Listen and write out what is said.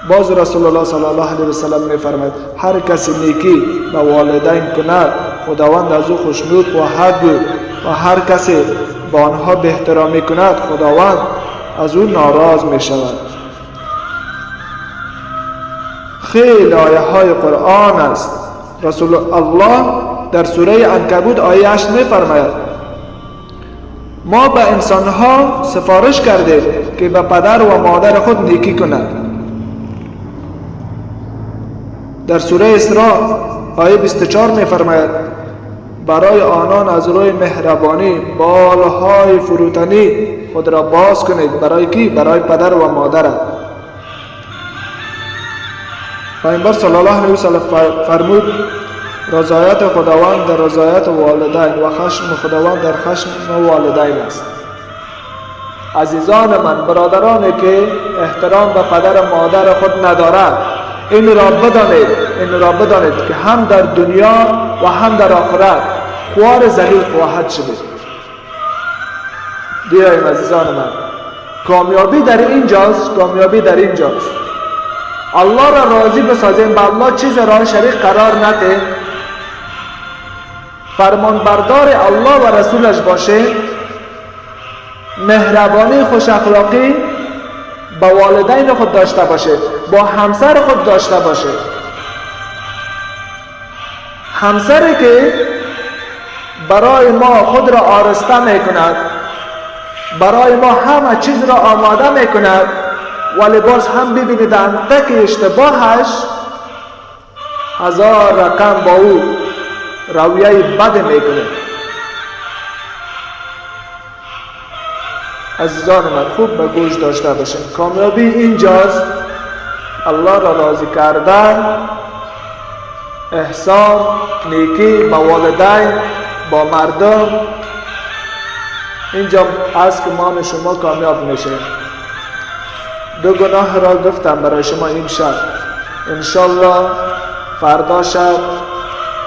باز رسول الله صلی الله علیه و سلم می‌فرماید هر کسی نیکی به والدین کند خداوند از او خوشنود خواهد بود و هر کسی با آنها بی احترامی کند خداوند از او ناراض می شود. خیلی آیه های قرآن است. رسول الله در سوره عنکبوت آیه 8 می فرماید ما به انسانها سفارش کردیم که به پدر و مادر خود نیکی کنند. در سوره اسراء آیه 24 می فرماید برای آنان از روی مهربانی بالهای فروتنی خود را باز کنید. برای کی؟ برای پدر و مادر. پیامبر صلی الله علیه و سلم فرمود رضایت خداوند در رضایت والدین و خشم خداوند در خشم والدین است. عزیزان من، برادرانی که احترام به پدر و مادر خود ندارند این را بدانید که هم در دنیا و هم در آخرت خوار ذلیل خواهد شد. بیاییم عزیزان من، کامیابی در اینجاست. الله را راضی بسازیم، به الله چیز را شریک قرار ندهیم، فرمان بردار الله و رسولش باشیم، مهربانی خوش اخلاقی با والدین خود داشته باشه، با همسر خود داشته باشه. همسری که برای ما خود را آراسته میکند، برای ما همه چیز را آماده میکند، ولی باز هم ببینید اندک اشتباهش هزار رقم با او رویه بد میکنه. عزیزان من، خوب به گوش داشته باشین. کامیابی اینجاست، الله را راضی کردن، احسان، نیکی با والدین، با مردم. اینجا هست که ما شما کامیاب میشه. دو گناه را گفتم برای شما این شب. انشالله فردا شب